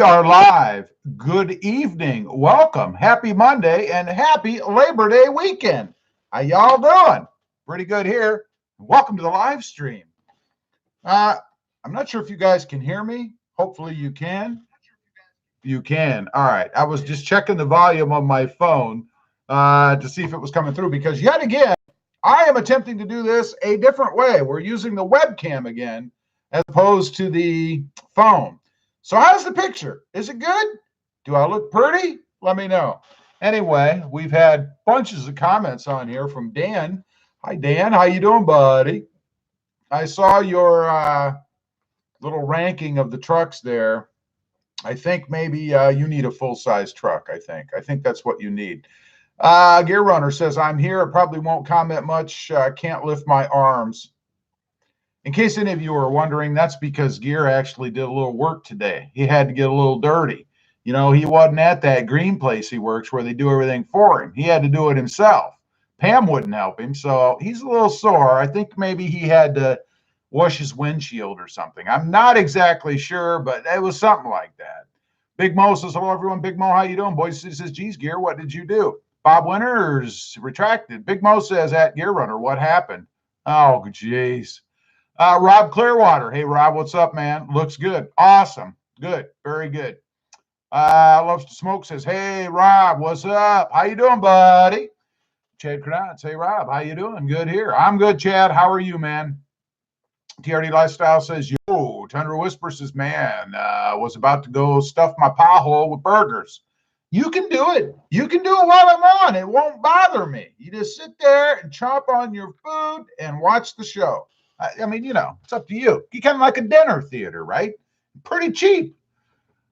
Are live. Good evening. Welcome. Happy Monday and happy Labor Day weekend. How y'all doing? Pretty good here. Welcome to the live stream. Uh, I'm not sure if you guys can hear me. Hopefully you can. You can. All right. I was just checking the volume on my phone to see if it was coming through because yet again, I am attempting to do this a different way. We're using the webcam again as opposed to the phone. So how's the picture? Is it good? Do I look pretty? Let me know. Anyway, we've had bunches of comments on here from Dan. Hi, Dan. How you doing, buddy? I saw your little ranking of the trucks there. I think maybe you need a full-size truck, I think that's what you need. Gear Runner says, I'm here. I probably won't comment much. Can't lift my arms. In case any of you are wondering, that's because Gear actually did a little work today. He had to get a little dirty. You know, he wasn't at that green place he works where they do everything for him. He had to do it himself. Pam wouldn't help him, so he's a little sore. I think maybe he had to wash his windshield or something. I'm not exactly sure, but it was something like that. Big Mo says, hello, everyone. Big Mo, how you doing? Boise City says, geez, Gear, what did you do? Bob Winters retracted. Big Mo says, at Gear Runner, what happened? Oh, geez. Rob Clearwater. Hey, Rob, what's up, man? Looks good. Awesome. Good. Very good. Loves to Smoke says, hey, Rob, what's up? How you doing, buddy? Chad Kranatz. Hey, Rob, how you doing? Good here. I'm good, Chad. How are you, man? TRD Lifestyle says, yo, Tundra Whisper says, man, was about to go stuff my pie hole with burgers. You can do it. You can do it while I'm on. It won't bother me. You just sit there and chomp on your food and watch the show. I mean, you know, it's up to you. You kind of like a dinner theater, right? Pretty cheap.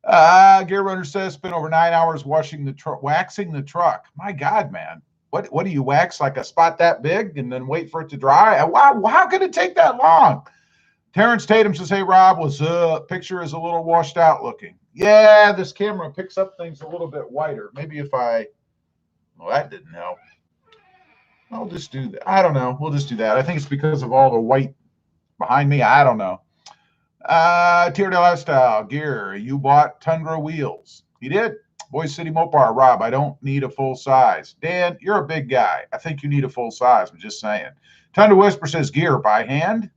Gear Runner says, spent over 9 hours waxing the truck. My God, man. What do you wax, like a spot that big and then wait for it to dry? Wow, how could it take that long? Terrence Tatum says, hey, Rob, picture is a little washed out looking. Yeah, this camera picks up things a little bit whiter. Maybe if well, that didn't help. I'll just do that. I don't know. We'll just do that. I think it's because of all the white behind me. I don't know. Tier Lifestyle Gear, you bought Tundra wheels. He did. Boise City Mopar, Rob, I don't need a full size. Dan, you're a big guy. I think you need a full size. I'm just saying. Tundra Whisper says, Gear by hand.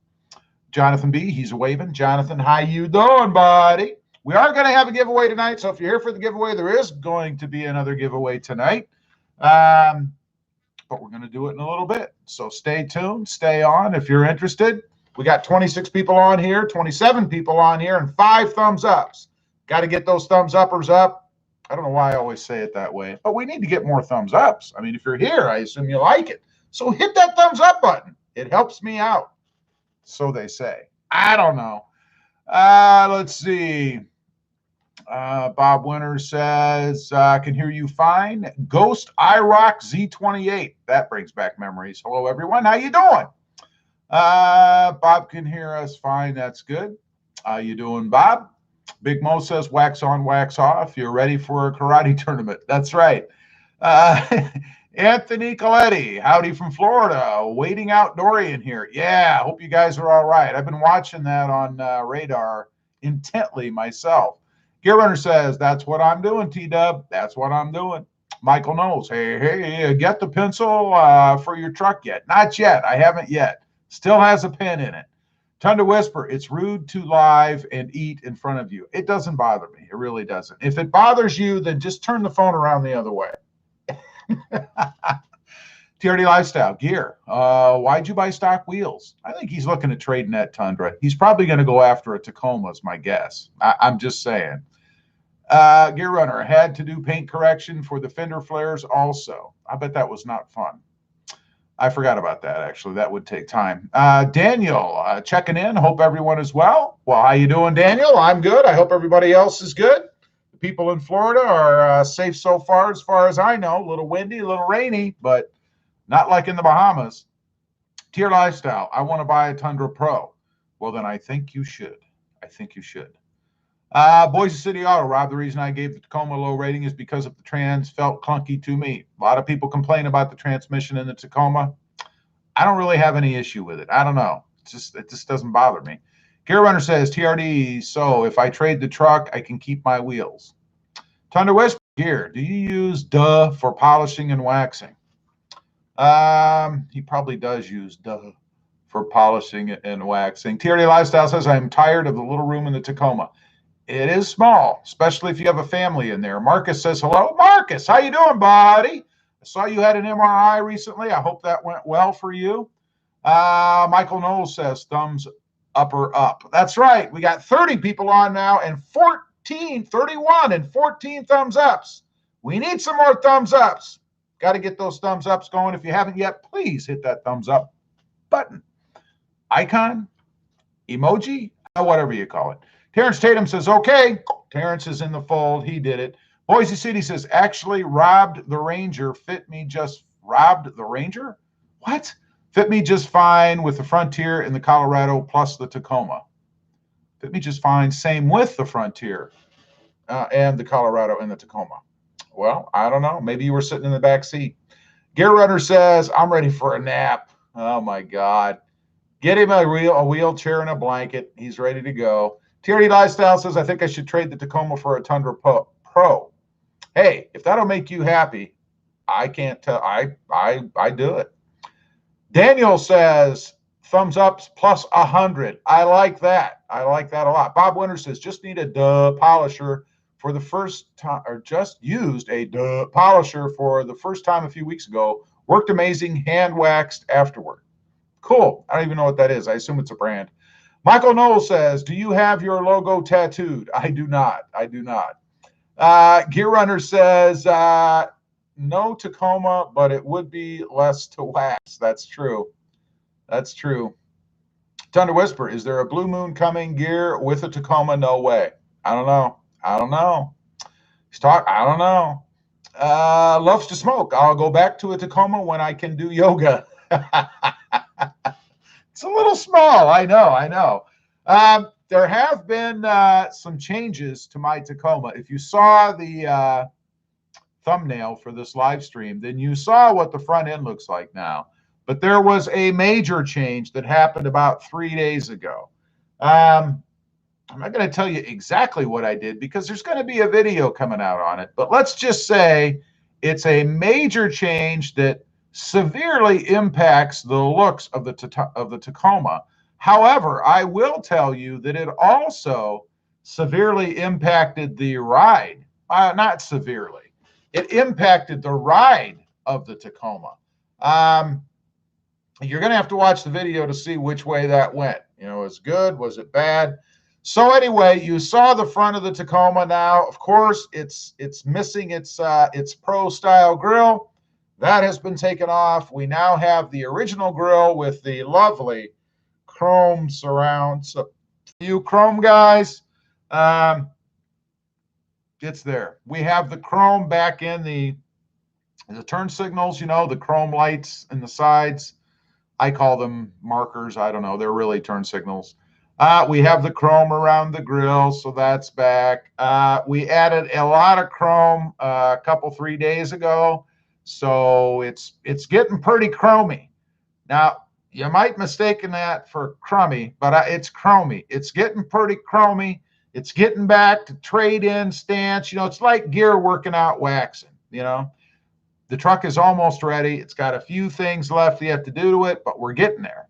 Jonathan B, he's waving. Jonathan, how you doing, buddy? We are going to have a giveaway tonight, so if you're here for the giveaway, there is going to be another giveaway tonight. But we're going to do it in a little bit. So stay tuned, stay on if you're interested. We got 26 people on here, 27 people on here, and 5 thumbs ups. Got to get those thumbs uppers up. I don't know why I always say it that way, but we need to get more thumbs ups. I mean, if you're here, I assume you like it. So hit that thumbs up button. It helps me out. So they say. I don't know. Let's see. Bob Winters says, I can hear you fine. Ghost iRock Z28. That brings back memories. Hello, everyone. How you doing? Bob can hear us fine. That's good. How you doing, Bob? Big Mo says, wax on, wax off. You're ready for a karate tournament. That's right. Anthony Coletti, howdy from Florida. Waiting out Dorian here. Yeah, hope you guys are all right. I've been watching that on radar intently myself. Gear Runner says, that's what I'm doing, T-Dub. That's what I'm doing. Michael knows. Hey, get the pencil for your truck yet? Not yet. I haven't yet. Still has a pen in it. Tundra Whisper, it's rude to live and eat in front of you. It doesn't bother me. It really doesn't. If it bothers you, then just turn the phone around the other way. TRD Lifestyle Gear. Why'd you buy stock wheels? I think he's looking at trading that Tundra. He's probably going to go after a Tacoma, is my guess. I'm just saying. Gear Runner had to do paint correction for the fender flares also. I bet that was not fun. I forgot about that, actually. That would take time. Daniel, checking in. Hope everyone is well. Well, how you doing, Daniel? I'm good. I hope everybody else is good. The people in Florida are safe so far as I know. A little windy, a little rainy, but not like in the Bahamas. Tier Lifestyle, I want to buy a Tundra Pro. Well, then I think you should. I think you should. Boise City Auto, Rob, the reason I gave the Tacoma a low rating is because of the trans felt clunky to me. A lot of people complain about the transmission in the Tacoma. I don't really have any issue with it. I don't know. It just doesn't bother me. Gear Runner says, TRD, so if I trade the truck, I can keep my wheels. Thunder Whisper, Gear, do you use duh for polishing and waxing? He probably does use duh for polishing and waxing. TRD Lifestyle says, I'm tired of the little room in the Tacoma. It is small, especially if you have a family in there. Marcus says, hello. Marcus, how you doing, buddy? I saw you had an MRI recently. I hope that went well for you. Michael Knowles says, thumbs up or up. That's right. We got 30 people on now and 31 and 14 thumbs ups. We need some more thumbs ups. Got to get those thumbs ups going. If you haven't yet, please hit that thumbs up button, icon, emoji, whatever you call it. Terrence Tatum says, okay. Terrence is in the fold. He did it. Boise City says, actually robbed the Ranger. Robbed the Ranger? What? Fit me just fine with the Frontier in the Colorado plus the Tacoma. Fit me just fine. Same with the Frontier and the Colorado and the Tacoma. Well, I don't know. Maybe you were sitting in the back seat. Gear Runner says, I'm ready for a nap. Oh, my God. Get him a wheelchair and a blanket. He's ready to go. TRD Lifestyle says, I think I should trade the Tacoma for a Tundra Pro. Hey, if that'll make you happy, I can't tell. I do it. Daniel says, thumbs ups plus 100. I like that. I like that a lot. Bob Winter says, just need a duh polisher for the first time, or just used a duh polisher for the first time a few weeks ago. Worked amazing, hand waxed afterward. Cool. I don't even know what that is. I assume it's a brand. Michael Knowles says, do you have your logo tattooed? I do not. I do not. Gear Runner says, no Tacoma, but it would be less to wax. That's true. That's true. Thunder Whisper, is there a Blue Moon coming, Gear, with a Tacoma? No way. I don't know. I don't know. I don't know. Loves to smoke. I'll go back to a Tacoma when I can do yoga. It's a little small. I know. There have been some changes to my Tacoma. If you saw the thumbnail for this live stream, then you saw what the front end looks like now. But there was a major change that happened about 3 days ago. I'm not going to tell you exactly what I did because there's going to be a video coming out on it. But let's just say it's a major change that severely impacts the looks of the Tacoma. However, I will tell you that it also severely impacted the ride. Not severely. It impacted the ride of the Tacoma. You're going to have to watch the video to see which way that went. You know, was it good? Was it bad? So anyway, you saw the front of the Tacoma now. Of course, it's missing its Pro style grille. That has been taken off. We now have the original grille with the lovely chrome surround. So you chrome guys, it's there. We have the chrome back in the turn signals, you know, the chrome lights in the sides. I call them markers. I don't know. They're really turn signals. We have the chrome around the grill, so that's back. We added a lot of chrome a couple, 3 days ago. So it's getting pretty chromy. Now, you might mistake that for crummy, but it's chromy. It's getting pretty chromy. It's getting back to trade-in stance. You know, it's like gear working out waxing, you know. The truck is almost ready. It's got a few things left yet to do to it, but we're getting there.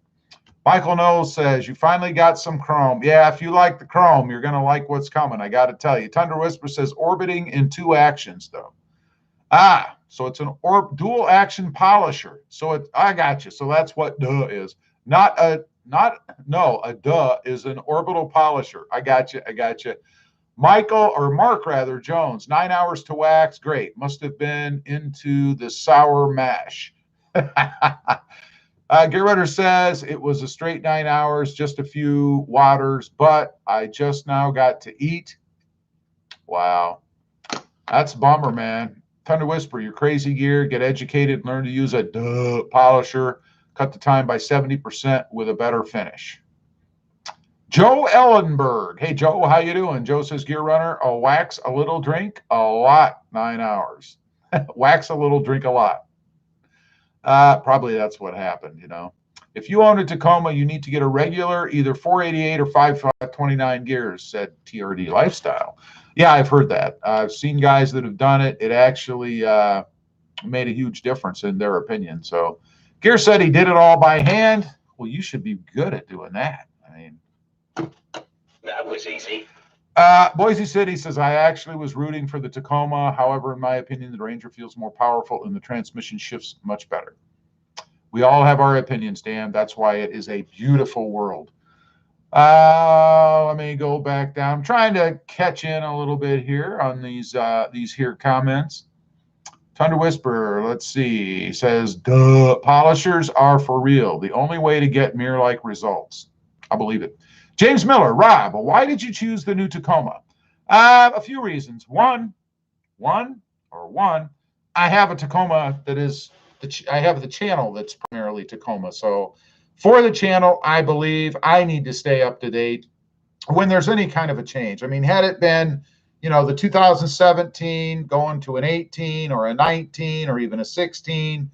Michael Knowles says, you finally got some chrome. Yeah, if you like the chrome, you're going to like what's coming. I got to tell you. Tundra Whisper says, orbiting in 2 actions, though. So it's an dual action polisher. So I got you. So that's what duh is. A duh is an orbital polisher. I got you. Mark Jones, 9 hours to wax. Great. Must have been into the sour mash. Gear Runner says it was a straight 9 hours, just a few waters, but I just now got to eat. Wow. That's a bummer, man. Thunder Whisper, you're crazy, Gear. Get educated, learn to use a duh polisher. Cut the time by 70% with a better finish. Joe Ellenberg. Hey, Joe, how you doing? Joe says, Gear Runner, a wax, a little, drink a lot, 9 hours. Wax a little, drink a lot. Probably that's what happened, you know. If you own a Tacoma, you need to get a regular, either 488 or 529 gears, said TRD Lifestyle. Yeah, I've heard that. I've seen guys that have done it. It actually made a huge difference in their opinion. So Gear said he did it all by hand. Well, you should be good at doing that. I mean, that was easy. Boise City says, I actually was rooting for the Tacoma. However, in my opinion, the Ranger feels more powerful and the transmission shifts much better. We all have our opinions, Dan. That's why it is a beautiful world. Let me go back down. I'm trying to catch in a little bit here on these here comments. Thunder Whisperer, let's see, says, duh, polishers are for real. The only way to get mirror-like results. I believe it. James Miller, Rob, why did you choose the new Tacoma? A few reasons. One, I have a Tacoma that is, I have the channel that's primarily Tacoma. So for the channel, I believe I need to stay up to date when there's any kind of a change. I mean, had it been, you know, the 2017 going to an 18 or a 19 or even a 16,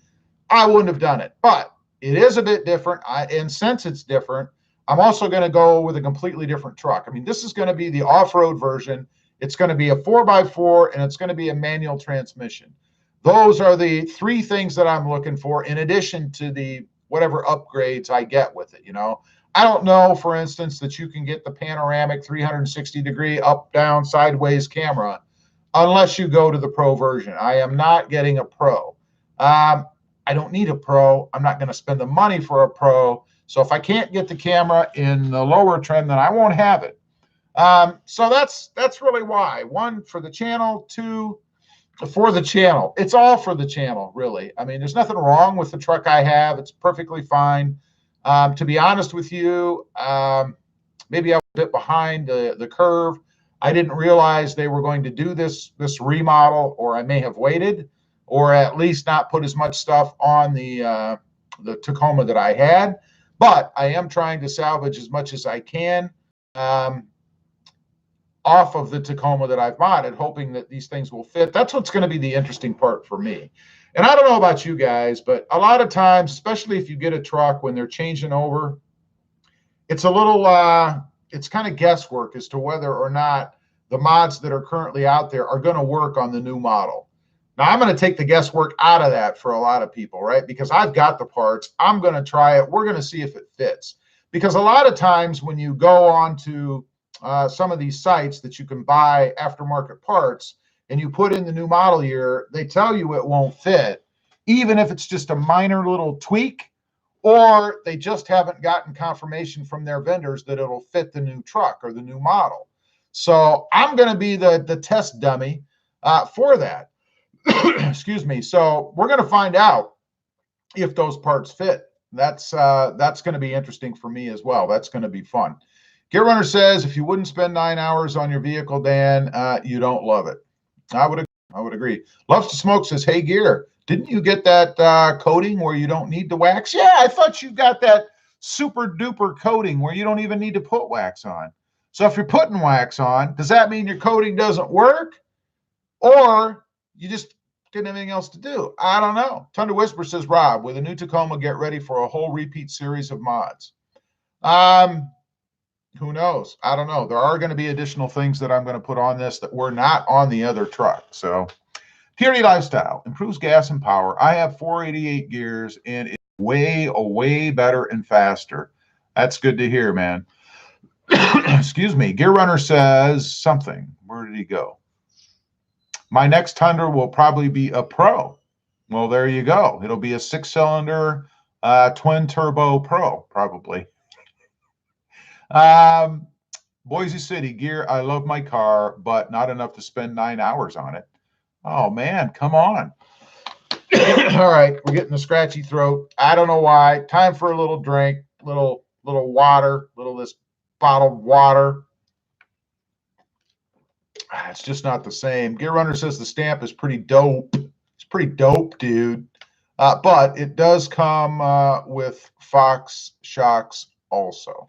I wouldn't have done it. But it is a bit different. And since it's different, I'm also going to go with a completely different truck. I mean, this is going to be the off-road version. It's going to be a 4x4, and it's going to be a manual transmission. Those are the three things that I'm looking for, in addition to the whatever upgrades I get with it. You know, I don't know, for instance, that you can get the panoramic 360-degree up, down, sideways camera unless you go to the Pro version. I am not getting a Pro. I don't need a Pro. I'm not going to spend the money for a Pro. So if I can't get the camera in the lower trim, then I won't have it. So that's really why. One, for the channel. Two, for the channel. It's all for the channel, really. I mean, there's nothing wrong with the truck I have. It's perfectly fine. To be honest with you, maybe I was a bit behind the curve. I didn't realize they were going to do this remodel, or I may have waited, or at least not put as much stuff on the Tacoma that I had. But I am trying to salvage as much as I can off of the Tacoma that I've modded, hoping that these things will fit. That's what's going to be the interesting part for me. And I don't know about you guys, but a lot of times, especially if you get a truck when they're changing over, it's a little, it's kind of guesswork as to whether or not the mods that are currently out there are going to work on the new model. Now, I'm going to take the guesswork out of that for a lot of people, right? Because I've got the parts. I'm going to try it. We're going to see if it fits. Because a lot of times when you go on to some of these sites that you can buy aftermarket parts and you put in the new model year, they tell you it won't fit, even if it's just a minor little tweak, or they just haven't gotten confirmation from their vendors that it'll fit the new truck or the new model. So I'm going to be the test dummy for that. Excuse me. So we're going to find out if those parts fit. That's going to be interesting for me as well. That's going to be fun. Gear Runner says, if you wouldn't spend 9 hours on your vehicle, Dan, you don't love it. I would agree. Loves to Smoke says, hey, Gear, didn't you get that coating where you don't need the wax? Yeah, I thought you got that super duper coating where you don't even need to put wax on. So if you're putting wax on, does that mean your coating doesn't work? Or you just didn't have anything else to do? I don't know. Thunder Whisper says, Rob, with a new Tacoma, get ready for a whole repeat series of mods. Who knows? I don't know. There are going to be additional things that I'm going to put on this that were not on the other truck. So, Purity Lifestyle improves gas and power. I have 488 gears, and it's way better and faster. That's good to hear, man. Excuse me. Gear Runner says something. Where did he go? My next Tundra will probably be a Pro. Well, there you go. It'll be a 6-cylinder twin turbo Pro, probably. Boise City, Gear, I love my car, but not enough to spend 9 hours on it. Oh, man, come on. All right, we're getting a scratchy throat. I don't know why. Time for a little drink, little water, this bottled water. It's just not the same. Gear Runner says the stamp is pretty dope. It's pretty dope, dude. But it does come with Fox shocks also.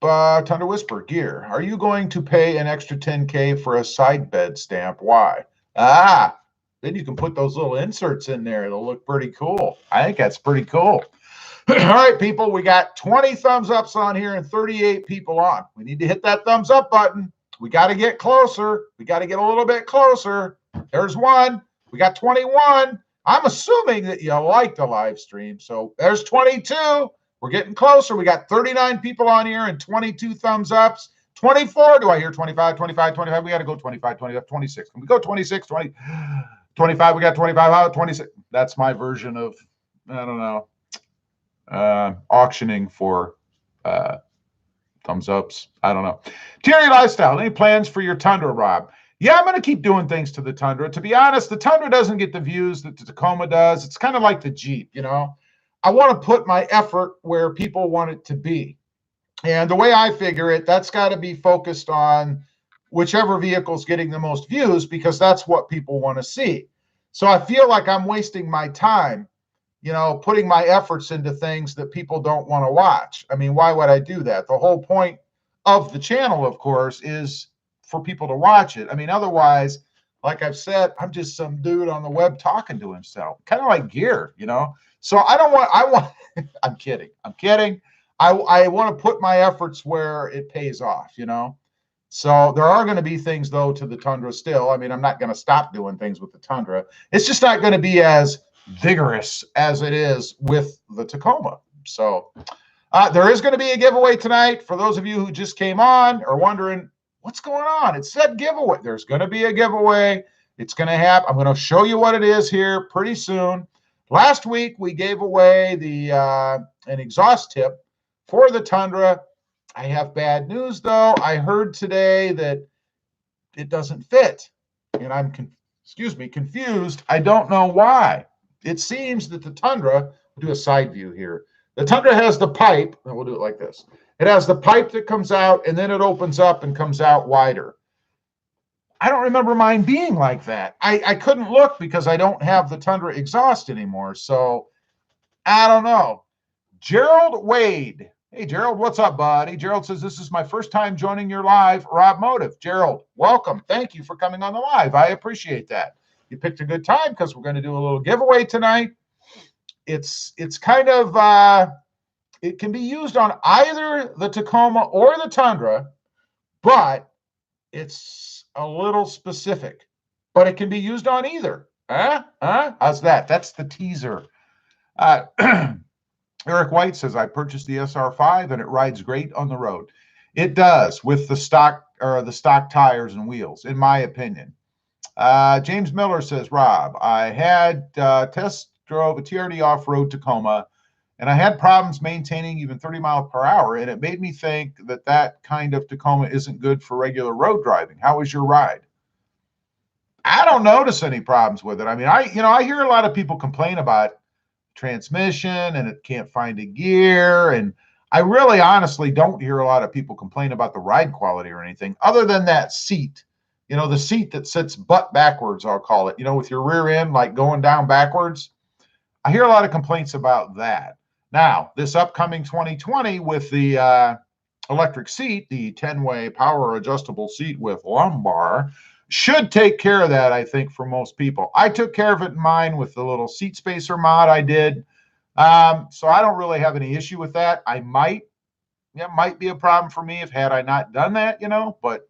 Thunder Whisper, Gear, are you going to pay an extra $10K for a side bed stamp? Why? Then you can put those little inserts in there. It'll look pretty cool. I think that's pretty cool. All right, people, we got 20 thumbs ups on here and 38 people on. We need to hit that thumbs up button. We got to get closer. We got to get a little bit closer. There's one. We got 21. I'm assuming that you like the live stream. So there's 22. We're getting closer. We got 39 people on here and 22 thumbs ups. 24. Do I hear 25, 25, 25? We got to go 25, 25, 26. Can we go 26, 20, 25? We got 25 out, 26. That's my version of, I don't know, auctioning for thumbs ups. I don't know. Terry Lifestyle, any plans for your Tundra, Rob? Yeah, I'm going to keep doing things to the Tundra. To be honest, the Tundra doesn't get the views that the Tacoma does. It's kind of like the Jeep, you know. I want to put my effort where people want it to be. And the way I figure it, that's got to be focused on whichever vehicle's getting the most views, because that's what people want to see. So I feel like I'm wasting my time, you know, putting my efforts into things that people don't want to watch. I mean, why would I do that? The whole point of the channel, of course, is for people to watch it. I mean, otherwise, like I've said, I'm just some dude on the web talking to himself, kind of like Gear, you know. So I'm kidding. I want to put my efforts where it pays off, you know. So there are going to be things, though, to the Tundra still. I mean, I'm not going to stop doing things with the Tundra. It's just not going to be as vigorous as it is with the Tacoma. So there is going to be a giveaway tonight. For those of you who just came on or wondering what's going on, it said giveaway. There's going to be a giveaway. It's going to happen. I'm going to show you what it is here pretty soon. Last week, we gave away an exhaust tip for the Tundra. I have bad news, though. I heard today that it doesn't fit, and I'm confused. I don't know why. It seems that the Tundra, we'll do a side view here. The Tundra has the pipe, and we'll do it like this. It has the pipe that comes out, and then it opens up and comes out wider. I don't remember mine being like that. I couldn't look because I don't have the Tundra exhaust anymore, so I don't know. Gerald Wade. Hey, Gerald, what's up, buddy? Gerald says, this is my first time joining your live RobMotive. Gerald, welcome. Thank you for coming on the live. I appreciate that. You picked a good time because we're going to do a little giveaway tonight. It's kind of, it can be used on either the Tacoma or the Tundra, but it's a little specific. But it can be used on either. How's that? That's the teaser. Eric White says, I purchased the SR5 and it rides great on the road. It does, with the stock tires and wheels, in my opinion. James Miller says, Rob, I had test drove a TRD off-road Tacoma, and I had problems maintaining even 30 miles per hour, and it made me think that that kind of Tacoma isn't good for regular road driving. How was your ride? I don't notice any problems with it. I mean, I hear a lot of people complain about transmission and it can't find a gear, and I really honestly don't hear a lot of people complain about the ride quality or anything other than that seat, you know, the seat that sits butt backwards, I'll call it, you know, with your rear end like going down backwards. I hear a lot of complaints about that. Now, this upcoming 2020 with the electric seat, the 10-way power adjustable seat with lumbar, should take care of that, I think, for most people. I took care of it in mine with the little seat spacer mod I did. So I don't really have any issue with that. Might be a problem for me had I not done that, you know, but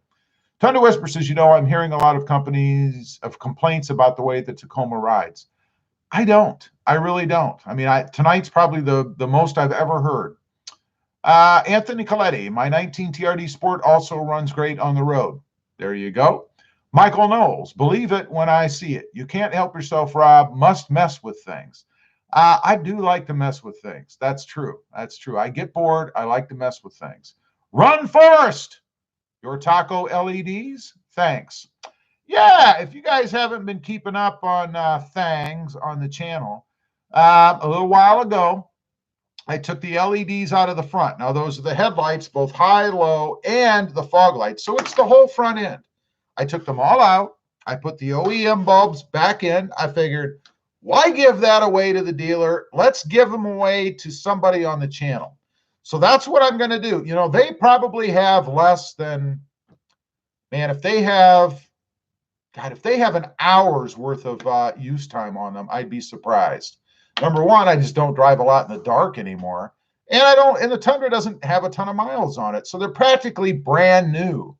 Thunder Whisper says, you know, I'm hearing a lot of complaints about the way the Tacoma rides. I don't. I really don't. I mean, tonight's probably the most I've ever heard. Anthony Coletti, my 19 TRD Sport also runs great on the road. There you go. Michael Knowles, believe it when I see it. You can't help yourself, Rob. Must mess with things. I do like to mess with things. That's true. That's true. I get bored. I like to mess with things. Run Forest. Your taco LEDs? Thanks. Yeah, if you guys haven't been keeping up on things on the channel, a little while ago, I took the LEDs out of the front. Now, those are the headlights, both high, low, and the fog lights. So it's the whole front end. I took them all out. I put the OEM bulbs back in. I figured, why give that away to the dealer? Let's give them away to somebody on the channel. So that's what I'm going to do. You know, they probably have less than, man, if they have an hour's worth of use time on them, I'd be surprised. Number one, I just don't drive a lot in the dark anymore. And the Tundra doesn't have a ton of miles on it. So they're practically brand new.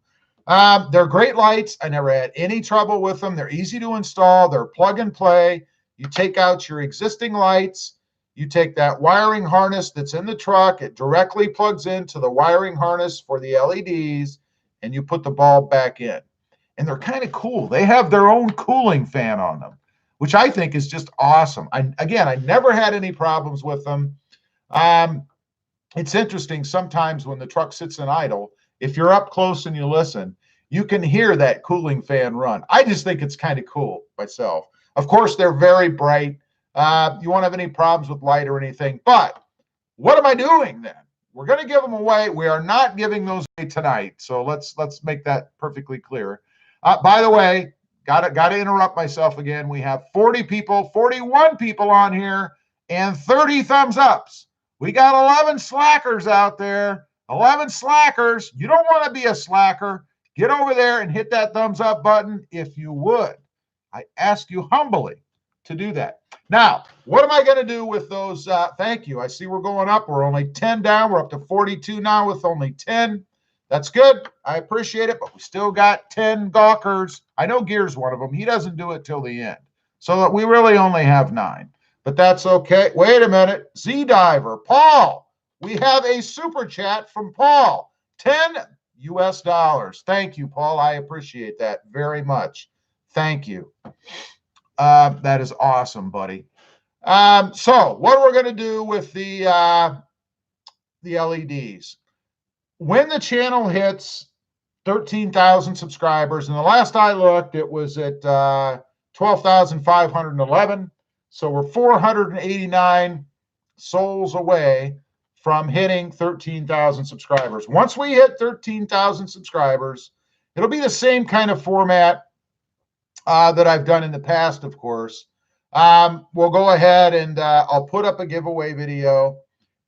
They're great lights. I never had any trouble with them. They're easy to install. They're plug and play. You take out your existing lights. You take that wiring harness that's in the truck. It directly plugs into the wiring harness for the LEDs, and you put the bulb back in. And they're kind of cool. They have their own cooling fan on them, which I think is just awesome. I never had any problems with them. It's interesting sometimes when the truck sits in idle, if you're up close and you listen, you can hear that cooling fan run. I just think it's kind of cool myself. Of course, they're very bright. You won't have any problems with light or anything. But what am I doing then? We're going to give them away. We are not giving those away tonight. So let's make that perfectly clear. By the way, got to interrupt myself again. We have 40 people, 41 people on here, and 30 thumbs ups. We got 11 slackers out there. 11 slackers. You don't want to be a slacker. Get over there and hit that thumbs up button if you would. I ask you humbly to do that. Now, what am I going to do with those? Thank you. I see we're going up. We're only 10 down. We're up to 42 now with only 10. That's good. I appreciate it, but we still got 10 gawkers. I know Gear's one of them. He doesn't do it till the end. So that we really only have 9. But that's okay. Wait a minute. Z-Diver. Paul, we have a super chat from Paul. $10 US. Thank you, Paul. I appreciate that very much. Thank you. That is awesome, buddy. So what we're going to do with the LEDs. When the channel hits 13,000 subscribers, and the last I looked, it was at 12,511. So we're 489 souls away from hitting 13,000 subscribers. Once we hit 13,000 subscribers, it'll be the same kind of format that I've done in the past, of course. We'll go ahead and I'll put up a giveaway video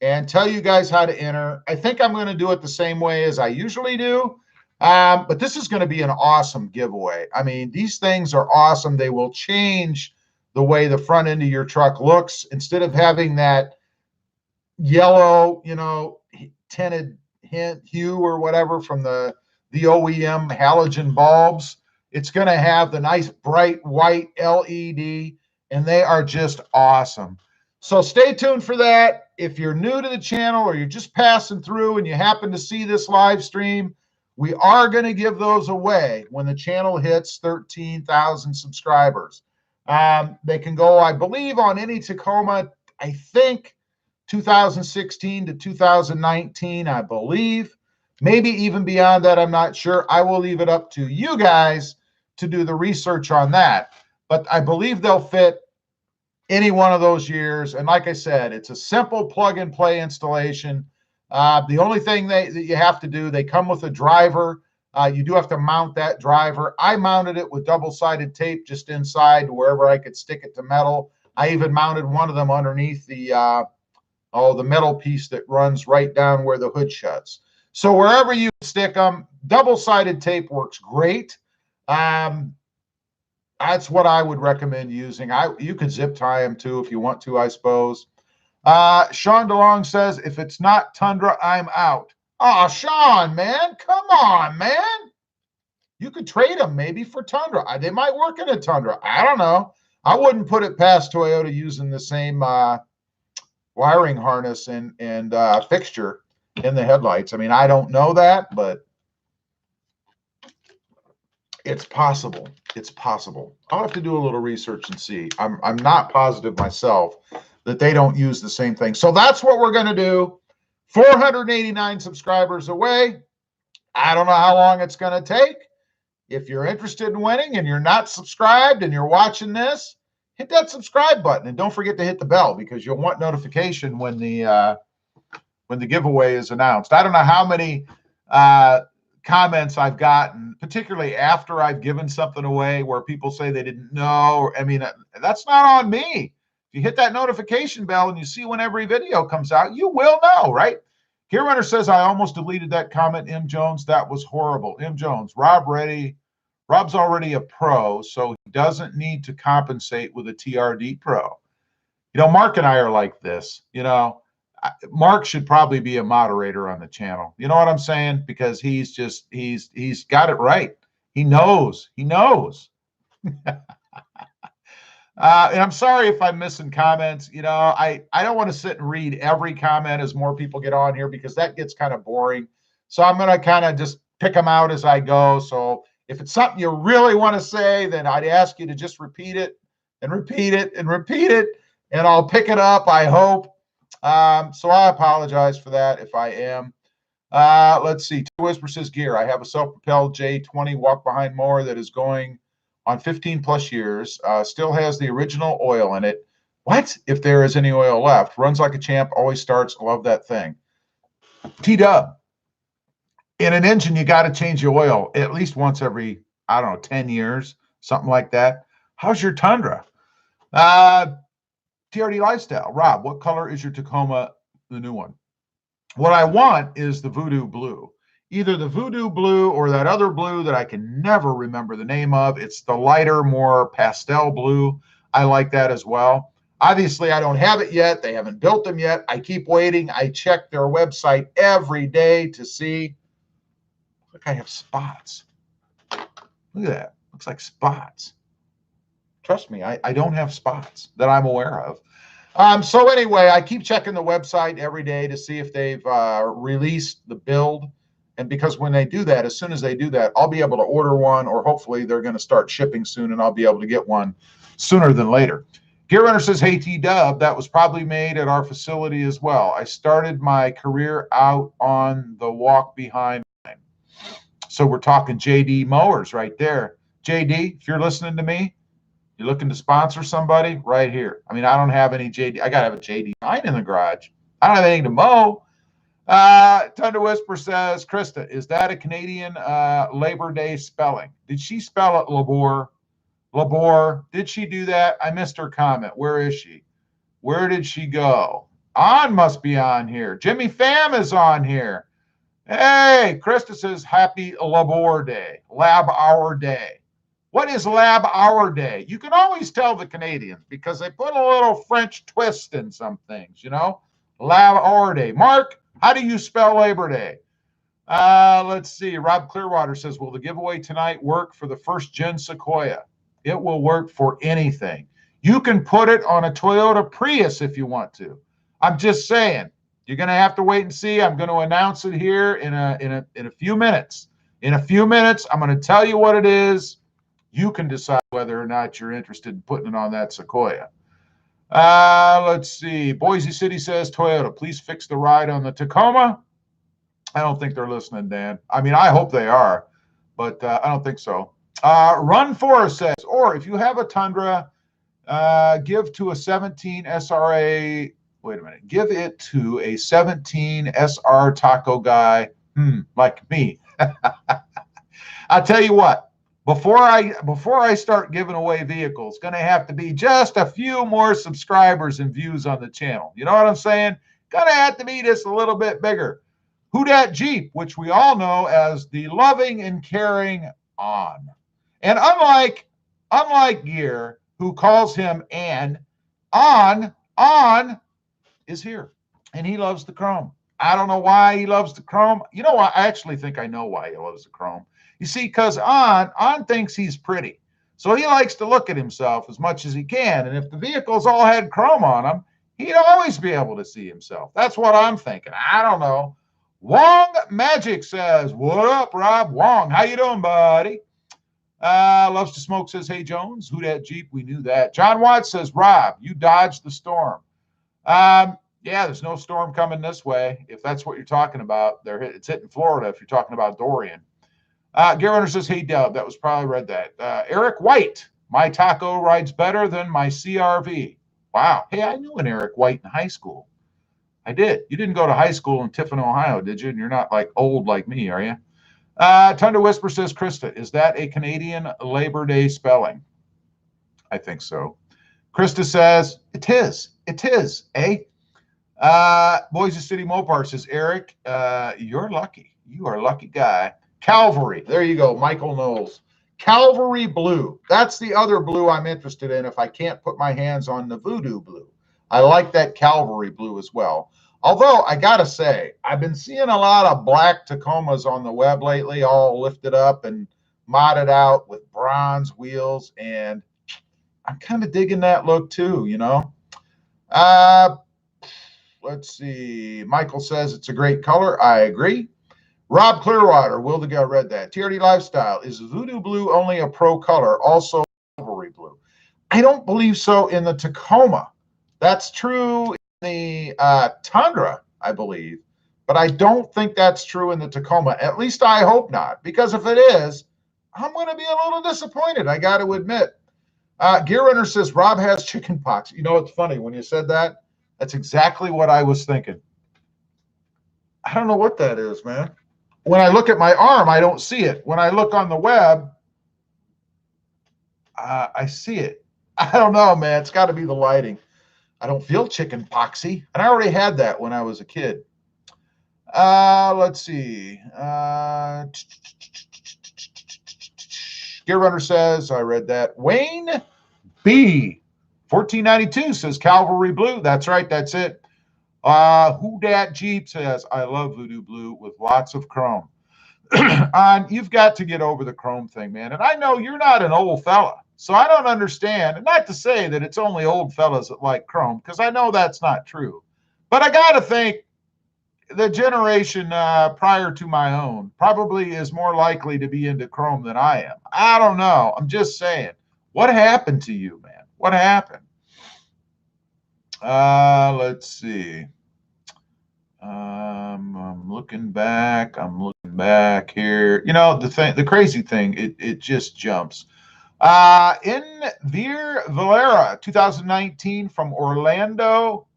and tell you guys how to enter. I think I'm going to do it the same way as I usually do. But this is going to be an awesome giveaway. I mean, these things are awesome. They will change the way the front end of your truck looks. Instead of having that yellow, tinted hue or whatever from the OEM halogen bulbs, it's going to have the nice bright white LED, and they are just awesome. So stay tuned for that. If you're new to the channel or you're just passing through and you happen to see this live stream, we are going to give those away when the channel hits 13,000 subscribers. They can go, I believe, on any Tacoma, I think 2016 to 2019, I believe. Maybe even beyond that, I'm not sure. I will leave it up to you guys to do the research on that. But I believe they'll fit any one of those years. And like I said, it's a simple plug and play installation. The only thing that you have to do, they come with a driver. You do have to mount that driver. I mounted it with double-sided tape just inside wherever I could stick it to metal. I even mounted one of them underneath the metal piece that runs right down where the hood shuts. So wherever you stick them, double-sided tape works great. That's what I would recommend using. You could zip tie them too if you want to, I suppose. Sean DeLong says, if it's not Tundra, I'm out. Oh, Sean, man, come on, man. You could trade them maybe for Tundra. They might work in a Tundra. I don't know. I wouldn't put it past Toyota using the same wiring harness and fixture in the headlights. I mean, I don't know that, but it's possible. It's possible. I'll have to do a little research and see. I'm not positive myself that they don't use the same thing. So that's what we're going to do. 489 subscribers away. I don't know how long it's going to take. If you're interested in winning and you're not subscribed and you're watching this, hit that subscribe button and don't forget to hit the bell because you'll want notification when the giveaway is announced. I don't know how many comments I've gotten, particularly after I've given something away where people say they didn't know. I mean, that's not on me. If you hit that notification bell and you see when every video comes out, you will know, right? Gear Runner says, I almost deleted that comment, M. Jones. That was horrible. M. Jones, Rob's already a pro, so he doesn't need to compensate with a TRD Pro. Mark and I are like this. Mark should probably be a moderator on the channel. You know what I'm saying? Because he's got it right. He knows. And I'm sorry if I'm missing comments. I don't want to sit and read every comment as more people get on here, because that gets kind of boring. So I'm going to kind of just pick them out as I go. So if it's something you really want to say, then I'd ask you to just repeat it and repeat it and repeat it, and I'll pick it up, I hope. So I apologize for that if I am. Let's see. Whisper says, gear. I have a self-propelled J20 walk-behind mower that is going on 15 plus years. Still has the original oil in it. What? If there is any oil left. Runs like a champ. Always starts. Love that thing. T-Dub. In an engine, you got to change the oil at least once every, 10 years, something like that. How's your Tundra? TRD Lifestyle. Rob, what color is your Tacoma, the new one? What I want is the Voodoo Blue. Either the Voodoo Blue or that other blue that I can never remember the name of. It's the lighter, more pastel blue. I like that as well. Obviously, I don't have it yet. They haven't built them yet. I keep waiting. I check their website every day to see. Look, I have spots. Look at that. Looks like spots. Trust me, I don't have spots that I'm aware of. So anyway, I keep checking the website every day to see if they've released the build. And because when they do that, as soon as they do that, I'll be able to order one, or hopefully they're going to start shipping soon and I'll be able to get one sooner than later. Gear Runner says, hey, T-Dub, that was probably made at our facility as well. I started my career out on the walk behind. So we're talking JD Mowers right there. JD, if you're listening to me, you're looking to sponsor somebody, right here. I don't have any JD. I got to have a JD9 in the garage. I don't have anything to mow. Thunder Whisper says, Krista, is that a Canadian Labor Day spelling? Did she spell it Labor? Labor? Did she do that? I missed her comment. Where is she? Where did she go? On must be on here. Jimmy Pham is on here. Hey, Krista says, happy Labor Day. Lab Hour Day. What is Lab Hour Day? You can always tell the Canadians because they put a little French twist in some things, Lab Hour Day. Mark, how do you spell Labor Day? Let's see. Rob Clearwater says, will the giveaway tonight work for the first gen Sequoia? It will work for anything. You can put it on a Toyota Prius if you want to. I'm just saying. You're going to have to wait and see. I'm going to announce it here in a few minutes. In a few minutes, I'm going to tell you what it is. You can decide whether or not you're interested in putting it on that Sequoia. Let's see. Boise City says, Toyota, please fix the ride on the Tacoma. I don't think they're listening, Dan. I hope they are, but I don't think so. Run Forest says, or if you have a Tundra, give to a 17 SRA. Wait a minute. Give it to a 17 SR taco guy, like me. I'll tell you what. Before I start giving away vehicles, going to have to be just a few more subscribers and views on the channel. You know what I'm saying? Going to have to be just a little bit bigger. Who Dat Jeep, which we all know as the loving and caring On. And unlike Gear, who calls him On is here. And he loves the chrome. I don't know why he loves the chrome. You know what? I actually think I know why he loves the chrome. You see, because On thinks he's pretty. So he likes to look at himself as much as he can. And if the vehicles all had chrome on them, he'd always be able to see himself. That's what I'm thinking. I don't know. Wong Magic says, what up, Rob? Wong, how you doing, buddy? Loves to Smoke says, hey, Jones. Who Dat Jeep? We knew that. John Watts says, Rob, you dodged the storm. Yeah, there's no storm coming this way. If that's what you're talking about, it's hitting Florida if you're talking about Dorian. Gary Runner says, hey, Dub, that was probably read that. Eric White, my taco rides better than my CRV. Wow. Hey, I knew an Eric White in high school. I did. You didn't go to high school in Tiffin, Ohio, did you? And you're not like old like me, are you? Thunder Whisper says, Krista, is that a Canadian Labor Day spelling? I think so. Krista says, it is. It is, eh? Boise City Mopar says, Eric, you're lucky. You are a lucky guy. Calvary. There you go. Michael Knowles. Calvary Blue. That's the other blue I'm interested in if I can't put my hands on the Voodoo Blue. I like that Cavalry blue as well. Although I gotta say, I've been seeing a lot of black Tacomas on the web lately, all lifted up and modded out with bronze wheels, and I'm kind of digging that look too, you know. Uh, let's see. Michael says it's a great color. I agree. Rob Clearwater, Wildegaard read that. TRD Lifestyle, is Voodoo Blue only a pro color? Also Cavalry Blue. I don't believe so in the Tacoma. That's true in the Tundra, I believe. But I don't think that's true in the Tacoma. At least I hope not. Because if it is, I'm going to be a little disappointed, I got to admit. Gear Runner says, Rob has chicken pox. You know, it's funny. When you said that, that's exactly what I was thinking. I don't know what that is, man. When I look at my arm, I don't see it. When I look on the web, I see it. I don't know, man. It's got to be the lighting. I don't feel chicken poxy. And I already had that when I was a kid. Let's see. Gear Runner says, I read that. Wayne B. 1492 says Cavalry Blue. That's right. That's it. Who Dat Jeep says, I love Voodoo Blue with lots of chrome. You've got to get over the chrome thing, man. And I know you're not an old fella, so I don't understand. And not to say that it's only old fellas that like chrome, because I know that's not true. But I got to think the generation prior to my own probably is more likely to be into chrome than I am. I don't know. I'm just saying. What happened to you, man? What happened? Let's see. I'm looking back. I'm looking back here. You know, the crazy thing, it just jumps. In Vir Valera, 2019 from Orlando,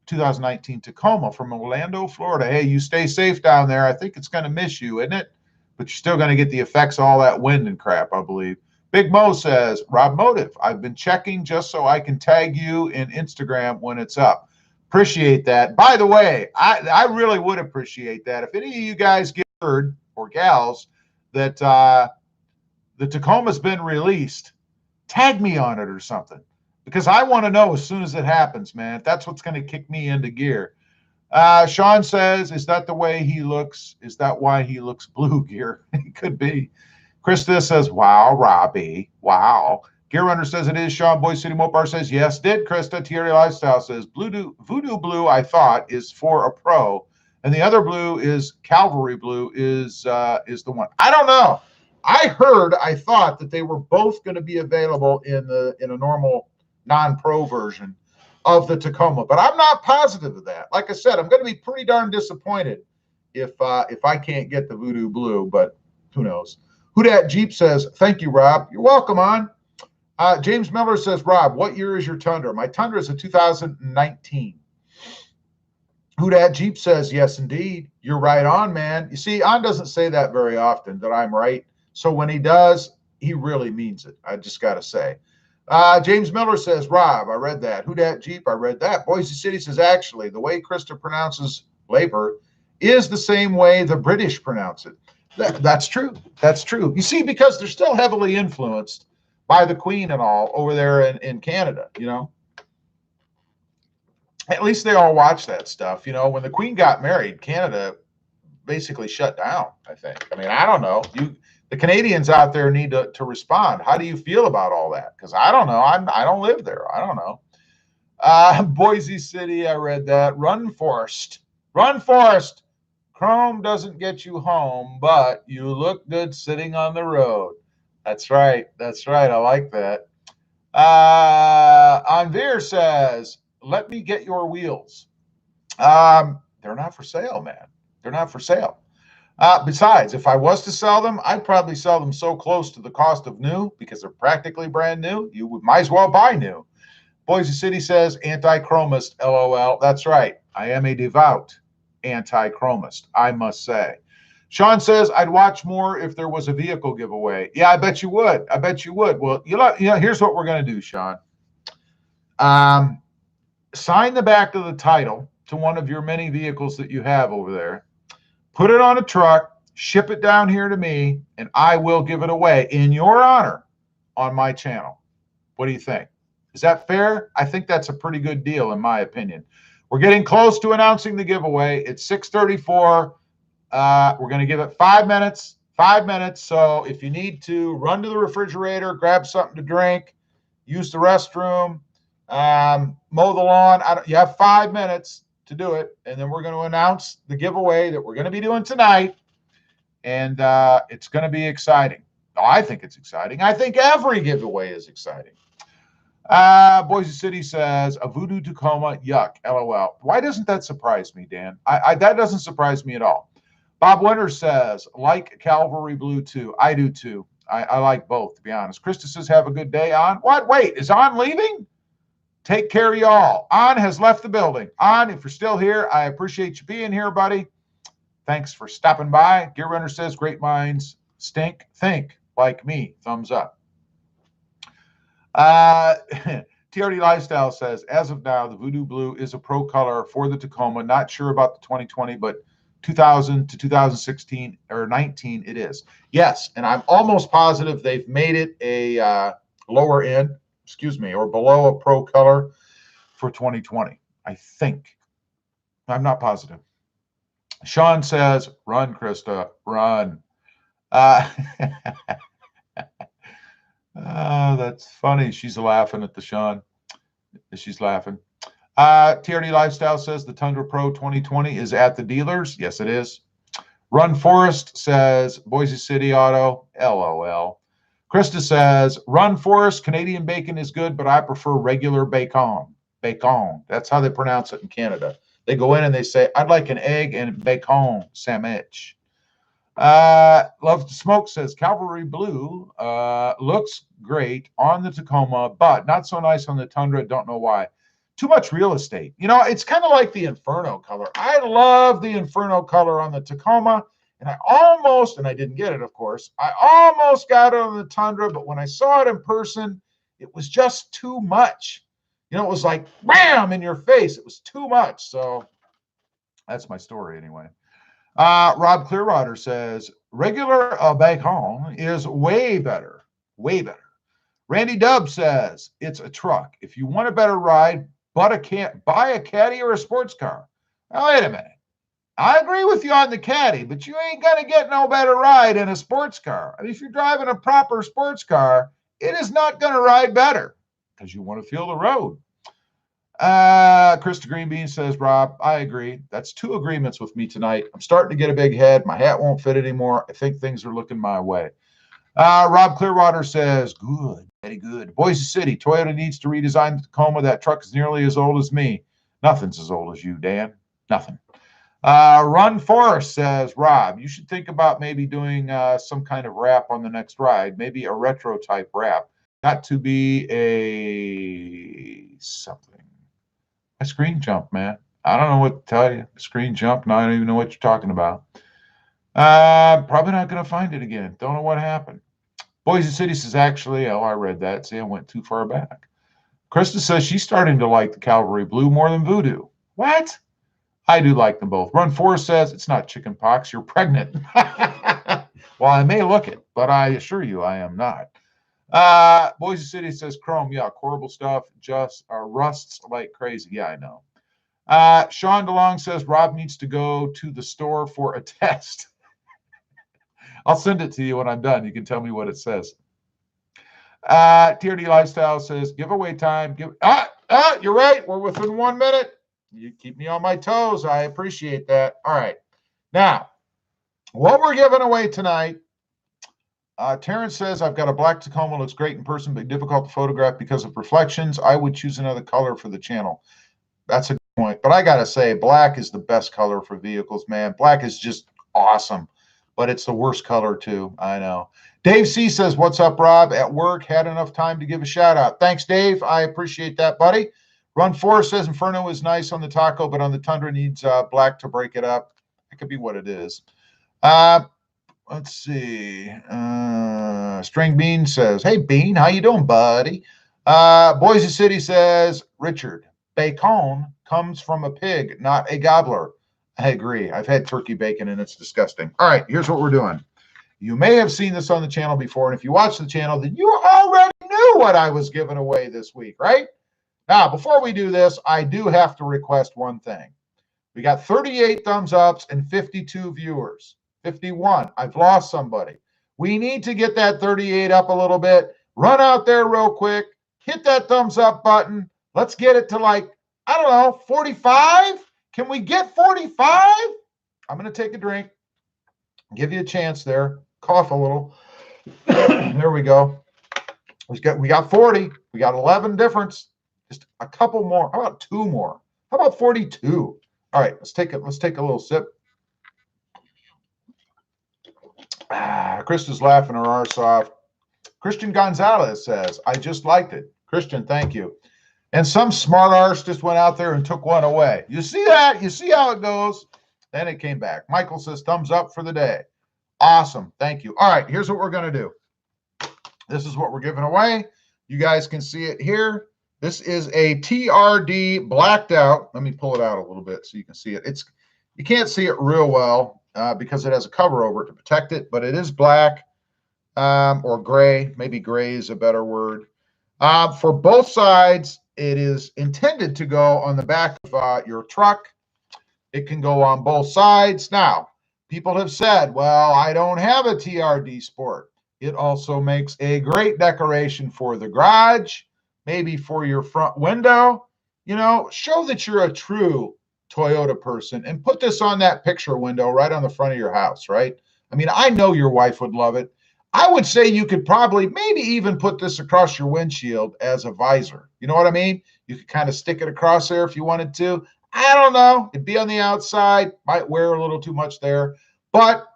2019 Tacoma from Orlando, Florida. Hey, you stay safe down there. I think it's going to miss you, isn't it? But you're still going to get the effects of all that wind and crap, I believe. Big Mo says, RobMotive, I've been checking just so I can tag you in Instagram when it's up. Appreciate that. By the way, I really would appreciate that. If any of you guys get word, or gals, that the Tacoma's been released, tag me on it or something. Because I want to know as soon as it happens, man. That's what's going to kick me into gear. Sean says, is that the way he looks? Is that why he looks blue, Gear? It could be. Krista says, wow, Robbie. Wow. Gear Runner says it is. Sean Boy City Mopar says, yes, did. Krista. Thierry Lifestyle says, Voodoo Blue, I thought, is for a pro. And the other blue is Cavalry Blue is the one. I don't know. I thought that they were both going to be available in a normal non-pro version of the Tacoma, but I'm not positive of that. Like I said, I'm going to be pretty darn disappointed if I can't get the Voodoo Blue, but who knows. Who Dat Jeep says, thank you, Rob. You're welcome on. James Miller says, Rob, what year is your Tundra? My Tundra is a 2019. Who Dat Jeep says, yes, indeed. You're right on, man. You see, On doesn't say that very often, that I'm right. So when he does, he really means it. I just got to say. James Miller says, Rob, I read that. Who Dat Jeep? I read that. Boise City says, actually, the way Krista pronounces labor is the same way the British pronounce it. That's true. That's true. You see, because they're still heavily influenced by the Queen and all over there in Canada, you know. At least they all watch that stuff. You know, when the Queen got married, Canada basically shut down, I think. I mean, I don't know. The Canadians out there need to respond. How do you feel about all that? Because I don't know. I don't live there. I don't know. Boise City, I read that. Run Forest. Run Forest. Chrome doesn't get you home, but you look good sitting on the road. That's right. That's right. I like that. Anvir says, let me get your wheels. They're not for sale, man. They're not for sale. Besides, if I was to sell them, I'd probably sell them so close to the cost of new because they're practically brand new. You might as well buy new. Boise City says, anti-chromist, LOL. That's right. I am a devout anti-chromist, I must say. Sean says, I'd watch more if there was a vehicle giveaway. Yeah, I bet you would. I bet you would. Well, here's what we're going to do, Sean. Sign the back of the title to one of your many vehicles that you have over there. Put it on a truck, ship it down here to me, and I will give it away in your honor on my channel. What do you think? Is that fair? I think that's a pretty good deal, in my opinion. We're getting close to announcing the giveaway. It's 6:34. We're going to give it 5 minutes. 5 minutes. So if you need to run to the refrigerator, grab something to drink, use the restroom, mow the lawn, you have 5 minutes to do it. And then we're going to announce the giveaway that we're going to be doing tonight. And it's going to be exciting. Oh, I think it's exciting. I think every giveaway is exciting. Boise City says, a voodoo Tacoma, yuck, LOL. Why doesn't that surprise me, Dan? That doesn't surprise me at all. Bob Winter says, like Cavalry Blue too. I do too. I like both, to be honest. Krista says, have a good day, On. What? Wait, is On leaving? Take care of y'all. On has left the building. On, if you're still here, I appreciate you being here, buddy. Thanks for stopping by. Gear Runner says, great minds think like me. Thumbs up. TRD Lifestyle says, as of now, the Voodoo Blue is a pro color for the Tacoma. Not sure about the 2020, but 2000 to 2016 or 19 it is. Yes, and I'm almost positive they've made it a lower end, or below a pro color for 2020. I think. I'm not positive. Sean says, run, Krista, run. That's funny. She's laughing at the Sean. She's laughing. TRD Lifestyle says the Tundra Pro 2020 is at the dealers. Yes, it is. Run Forest says Boise City Auto. LOL. Krista says, Run Forest, Canadian bacon is good, but I prefer regular bacon. Bacon. That's how they pronounce it in Canada. They go in and they say, I'd like an egg and bacon sandwich. Love to Smoke says, Cavalry Blue looks great on the Tacoma, but not so nice on the Tundra. Don't know why. Too much real estate. You know, it's kind of like the Inferno color. I love the Inferno color on the Tacoma, and I didn't get it, of course. I almost got it on the Tundra, but when I saw it in person, it was just too much. You know, it was like, bam, in your face. It was too much. So that's my story anyway. Rob Clearwater says, regular bacon is way better. Way better. Randy Dubb says, it's a truck. If you want a better ride, buy a caddy or a sports car. Now, wait a minute. I agree with you on the caddy, but you ain't going to get no better ride in a sports car. I mean, if you're driving a proper sports car, it is not going to ride better because you want to feel the road. Krista Greenbean says, Rob, I agree. That's 2 agreements with me tonight. I'm starting to get a big head. My hat won't fit anymore. I think things are looking my way. Rob Clearwater says, good, very good. Boise City, Toyota needs to redesign the Tacoma. That truck is nearly as old as me. Nothing's as old as you, Dan. Nothing. Run Forest says, Rob, you should think about maybe doing some kind of wrap on the next ride, maybe a retro type wrap. Got to be a something. A screen jump, man. I don't know what to tell you. Screen jump, and I don't even know what you're talking about. Probably not going to find it again. Don't know what happened. Boise City says, actually, I read that. See, I went too far back. Krista says she's starting to like the Cavalry Blue more than Voodoo. What? I do like them both. Run Forest says, it's not chicken pox. You're pregnant. Well, I may look it, but I assure you I am not. Boise City says, Chrome, yeah, horrible stuff. Just rusts like crazy. Yeah, I know. Sean DeLong says, Rob needs to go to the store for a test. I'll send it to you when I'm done. You can tell me what it says. TRD Lifestyle says, giveaway time. You're right. We're within 1 minute. You keep me on my toes. I appreciate that. All right. Now, what we're giving away tonight, Terrence says, I've got a black Tacoma. Looks great in person, but difficult to photograph because of reflections. I would choose another color for the channel. That's a good point. But I got to say, black is the best color for vehicles, man. Black is just awesome. But it's the worst color, too. I know. Dave C. says, what's up, Rob? At work, had enough time to give a shout-out. Thanks, Dave. I appreciate that, buddy. Run Forest says, Inferno is nice on the Taco, but on the Tundra needs black to break it up. That could be what it is. Let's see. String Bean says, hey, Bean, how you doing, buddy? Boise City says, Richard, bacon comes from a pig, not a gobbler. I agree. I've had turkey bacon, and it's disgusting. All right, here's what we're doing. You may have seen this on the channel before, and if you watch the channel, then you already knew what I was giving away this week, right? Now, before we do this, I do have to request one thing. We got 38 thumbs ups and 52 viewers. 51. I've lost somebody. We need to get that 38 up a little bit. Run out there real quick. Hit that thumbs up button. Let's get it to like, I don't know, 45? Can we get 45? I'm going to take a drink. Give you a chance there. Cough a little. There we go. We got 40. We got 11 difference. Just a couple more. How about 2 more? How about 42? All right, let's take a little sip. Krista's laughing her arse off. Christian Gonzalez says, I just liked it. Christian, thank you. And some smart arse just went out there and took one away. You see that? You see how it goes? Then it came back. Michael says, thumbs up for the day. Awesome. Thank you. All right, here's what we're going to do. This is what we're giving away. You guys can see it here. This is a TRD blacked out. Let me pull it out a little bit so you can see it. You can't see it real well because it has a cover over it to protect it, but it is black or gray. Maybe gray is a better word. For both sides, it is intended to go on the back of your truck. It can go on both sides. Now, people have said, well, I don't have a TRD Sport. It also makes a great decoration for the garage. Maybe for your front window, show that you're a true Toyota person and put this on that picture window right on the front of your house, right? I mean, I know your wife would love it. I would say you could probably maybe even put this across your windshield as a visor. You know what I mean? You could kind of stick it across there if you wanted to. I don't know. It'd be on the outside. Might wear a little too much there. But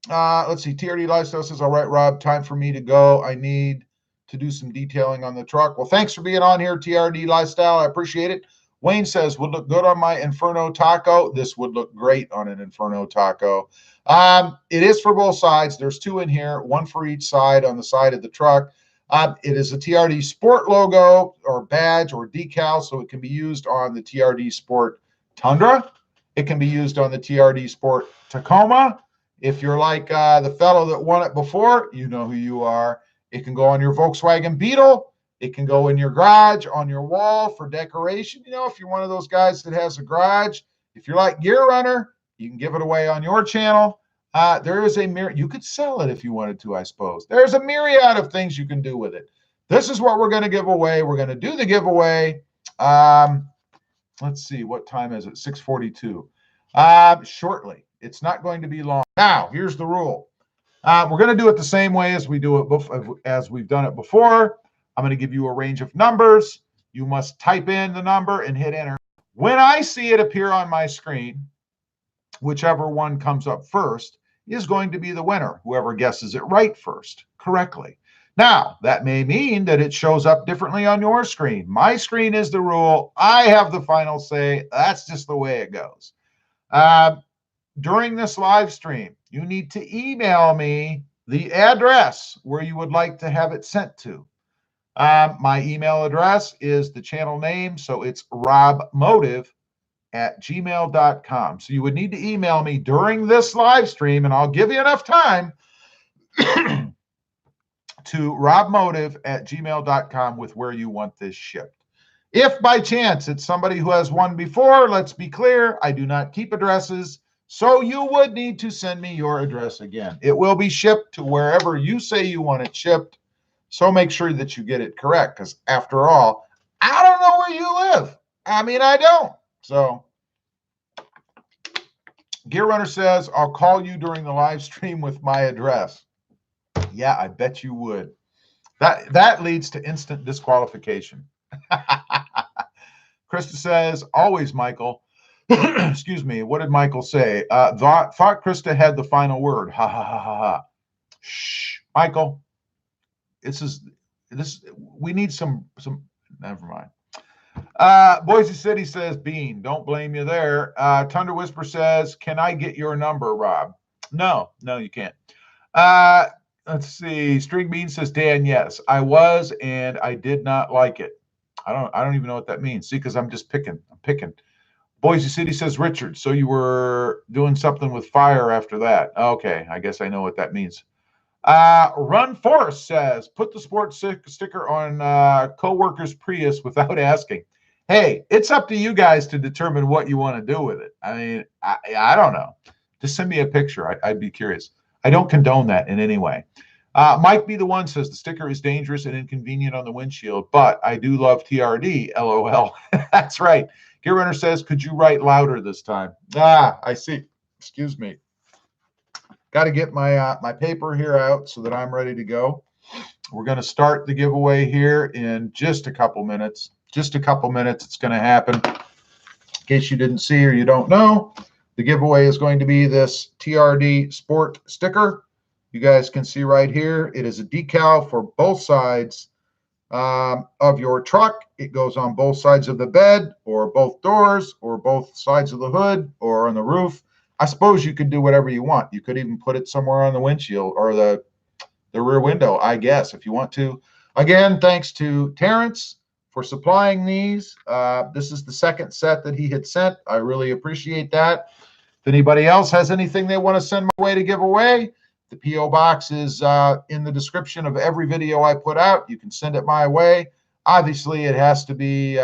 let's see. TRD Lifestyle says, all right, Rob, time for me to go. I need to do some detailing on the truck. Well, thanks for being on here, TRD Lifestyle. I appreciate it. Wayne says, would look good on my Inferno Taco. This would look great on an Inferno Taco. It is for both sides. There's 2 in here, 1 for each side on the side of the truck. It is a TRD Sport logo or badge or decal, so it can be used on the TRD Sport Tundra. It can be used on the TRD Sport Tacoma. If you're like the fellow that won it before, you know who you are. It can go on your Volkswagen Beetle. It can go in your garage, on your wall for decoration. If you're one of those guys that has a garage, if you're like Gear Runner, you can give it away on your channel. There is a myriad. You could sell it if you wanted to, I suppose. There's a myriad of things you can do with it. This is what we're going to give away. We're going to do the giveaway. Let's see. What time is it? 6:42. Shortly. It's not going to be long. Now, here's the rule. We're going to do it the same way as we've done it before. I'm going to give you a range of numbers. You must type in the number and hit enter. When I see it appear on my screen, whichever one comes up first is going to be the winner, whoever guesses it right first correctly. Now, that may mean that it shows up differently on your screen. My screen is the rule. I have the final say. That's just the way it goes. During this live stream, you need to email me the address where you would like to have it sent to. My email address is the channel name, so it's robmotive@gmail.com. So you would need to email me during this live stream, and I'll give you enough time to robmotive@gmail.com with where you want this shipped. If by chance it's somebody who has won before, let's be clear, I do not keep addresses. So you would need to send me your address again. It will be shipped to wherever you say you want it shipped. So make sure that you get it correct, because after all, I don't know where you live. I mean, I don't. So Gear Runner says, I'll call you during the live stream with my address. Yeah, I bet you would. That leads to instant disqualification. Krista says, always, Michael. Excuse me. What did Michael say? Thought Krista had the final word. Ha ha ha ha ha. Shh, Michael. This. We need some. Never mind. Boise City says, Bean. Don't blame you there. Thunder Whisper says, can I get your number, Rob? No, you can't. Let's see. String Bean says, Dan, yes, I was, and I did not like it. I don't even know what that means. See, because I'm just picking. I'm picking. Boise City says, Richard, so you were doing something with fire after that. Okay, I guess I know what that means. Run Force says, put the sports sticker on coworker's Prius without asking. Hey, it's up to you guys to determine what you want to do with it. I mean, I don't know. Just send me a picture. I'd be curious. I don't condone that in any way. Mike Be the One says the sticker is dangerous and inconvenient on the windshield, but I do love TRD. LOL. That's right. Gear Runner says, could you write louder this time? I see. Excuse me. Got to get my my paper here out so that I'm ready to go. We're going to start the giveaway here in just a couple minutes. Just a couple minutes. It's going to happen. In case you didn't see or you don't know, the giveaway is going to be this TRD Sport sticker. You guys can see right here. It is a decal for both sides of your truck. It goes on both sides of the bed or both doors or both sides of the hood or on the roof. I suppose you could do whatever you want. You could even put it somewhere on the windshield or the rear window, I guess, if you want to. Again, thanks to Terrence for supplying these. This is the second set that he had sent. I really appreciate that. If anybody else has anything they want to send my way to give away, the P.O. Box is in the description of every video I put out. You can send it my way. Obviously, it has to be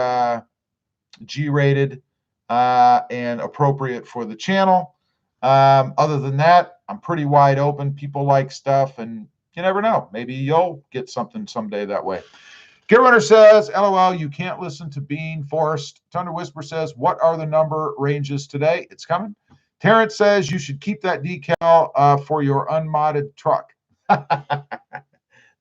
G-rated and appropriate for the channel. Other than that, I'm pretty wide open. People like stuff, and you never know. Maybe you'll get something someday that way. Gear Runner says, LOL, you can't listen to being forced. Thunder Whisper says, what are the number ranges today? It's coming. Terrence says you should keep that decal for your unmodded truck.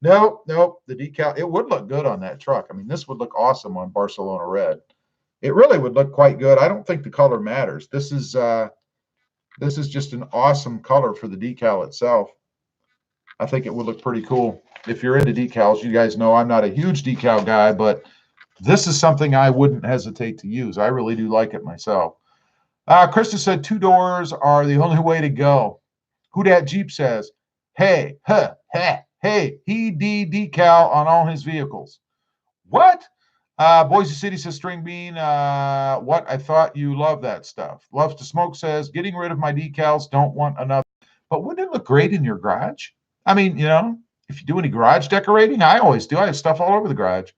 Nope, the decal, it would look good on that truck. I mean, this would look awesome on Barcelona Red. It really would look quite good. I don't think the color matters. This is just an awesome color for the decal itself. I think it would look pretty cool. If you're into decals, you guys know I'm not a huge decal guy, but this is something I wouldn't hesitate to use. I really do like it myself. Krista said 2 doors are the only way to go. Who Dat Jeep says, hey, he decal on all his vehicles. What? Boise City says, String Bean, what? I thought you loved that stuff. Loves to Smoke says, getting rid of my decals, don't want another. But wouldn't it look great in your garage? I mean, you know, if you do any garage decorating, I always do. I have stuff all over the garage.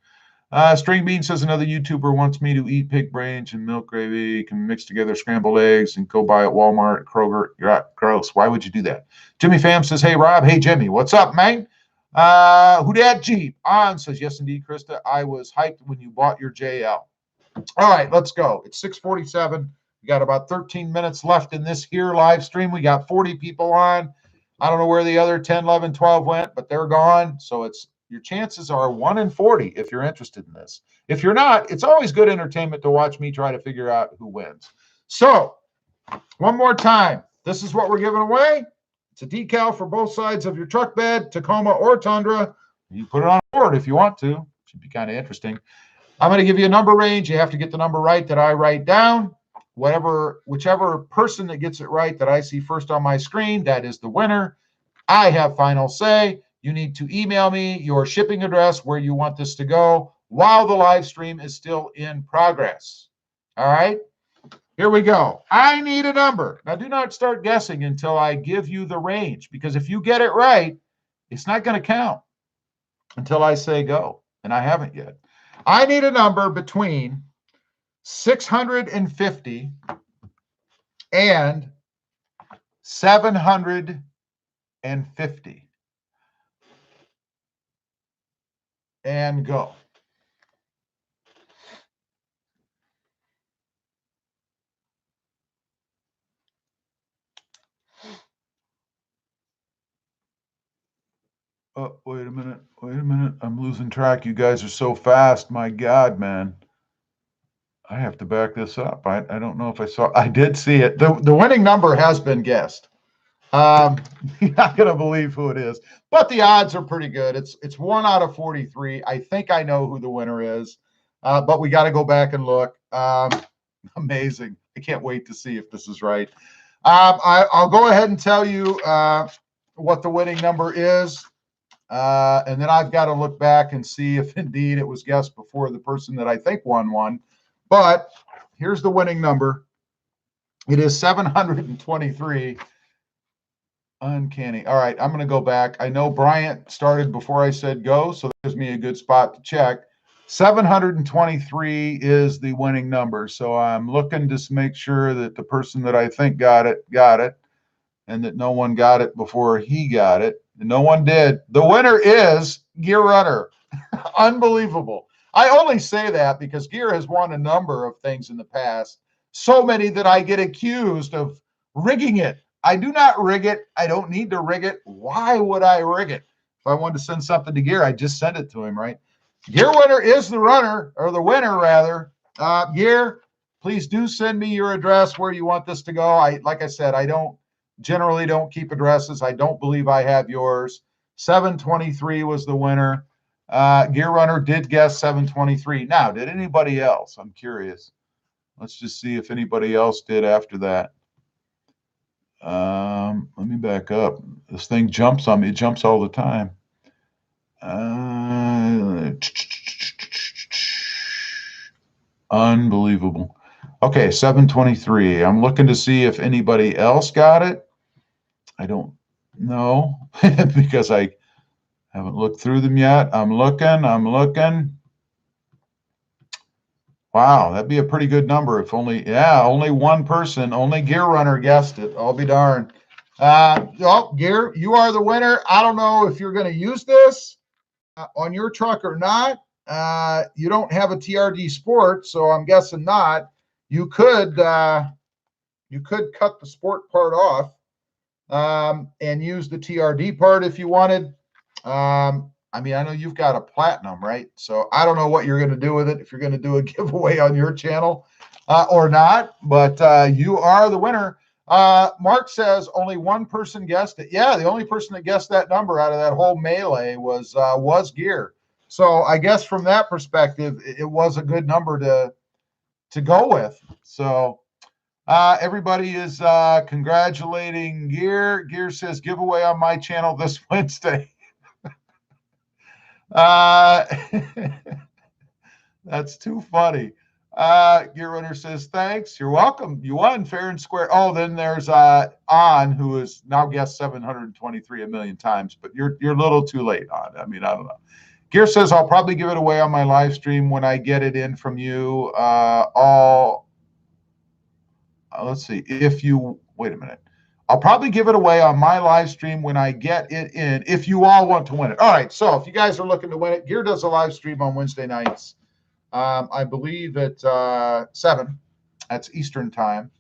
String Bean says, another YouTuber wants me to eat pig brains and milk gravy, can mix together scrambled eggs and go buy at Walmart, Kroger. Gross. Why would you do that? Jimmy Pham says, hey, Rob. Hey, Jimmy. What's up, man? Who Dat Jeep? On says, yes, indeed, Krista. I was hyped when you bought your JL. All right, let's go. It's 6:47. We got about 13 minutes left in this here live stream. We got 40 people on. I don't know where the other 10, 11, 12 went, but they're gone. So it's your chances are 1 in 40 if you're interested in this. If you're not, it's always good entertainment to watch me try to figure out who wins. So one more time, this is what we're giving away. It's a decal for both sides of your truck bed, Tacoma or Tundra. You put it on board if you want to. Should be kind of interesting. I'm going to give you a number range. You have to get the number right that I write down. Whichever person that gets it right that I see first on my screen, that is the winner. I have final say. You need to email me your shipping address where you want this to go while the live stream is still in progress. All right, here we go. I need a number. Now, do not start guessing until I give you the range, because if you get it right, it's not going to count until I say go, and I haven't yet. I need a number between 650 and 750. And go. Oh, wait a minute. I'm losing track. You guys are so fast. My God, man. I have to back this up. I don't know if I saw. I did see it. The winning number has been guessed. You're not going to believe who it is, but the odds are pretty good. It's 1 out of 43. I think I know who the winner is, but we got to go back and look. Amazing. I can't wait to see if this is right. I'll go ahead and tell you what the winning number is, and then I've got to look back and see if indeed it was guessed before the person that I think won. But here's the winning number. It is 723. Uncanny. All right, I'm going to go back. I know Bryant started before I said go, so that gives me a good spot to check. 723 is the winning number. So I'm looking to make sure that the person that I think got it, and that no one got it before he got it. And no one did. The winner is Gear Runner. Unbelievable. I only say that because Gear has won a number of things in the past, so many that I get accused of rigging it. I do not rig it. I don't need to rig it. Why would I rig it? If I wanted to send something to Gear, I just send it to him, right? Gear Winner is the runner, or the winner rather. Gear, please do send me your address where you want this to go. Like I said, I generally don't keep addresses. I don't believe I have yours. 723 was the winner. Gear Runner did guess 723. Now, did anybody else? I'm curious. Let's just see if anybody else did after that. Let me back up. This thing jumps on me. It jumps all the time. Unbelievable. Okay, 723. I'm looking to see if anybody else got it. I don't know because I haven't looked through them yet. I'm looking. Wow, that'd be a pretty good number if only one person, only Gear Runner guessed it. I'll be darned. Gear, you are the winner. I don't know if you're going to use this on your truck or not. You don't have a TRD Sport, so I'm guessing not. You could cut the Sport part off and use the TRD part if you wanted. I mean, I know you've got a Platinum, right? So I don't know what you're going to do with it, if you're going to do a giveaway on your channel or not, but you are the winner. Mark says only one person guessed it. Yeah, the only person that guessed that number out of that whole melee was Gear. So I guess from that perspective, it was a good number to go with. So everybody is congratulating Gear. Gear says giveaway on my channel this Wednesday. That's too funny. Gear Runner says, thanks. You're welcome. You won fair and square. Oh, then there's On, who has now guessed 723 a million times, but you're a little too late, On. I mean, I don't know. Gear says, I'll probably give it away on my live stream when I get it in from you. Let's see. Wait a minute. I'll probably give it away on my live stream when I get it in, if you all want to win it. All right, so if you guys are looking to win it, Gear does a live stream on Wednesday nights, I believe at 7. That's Eastern time.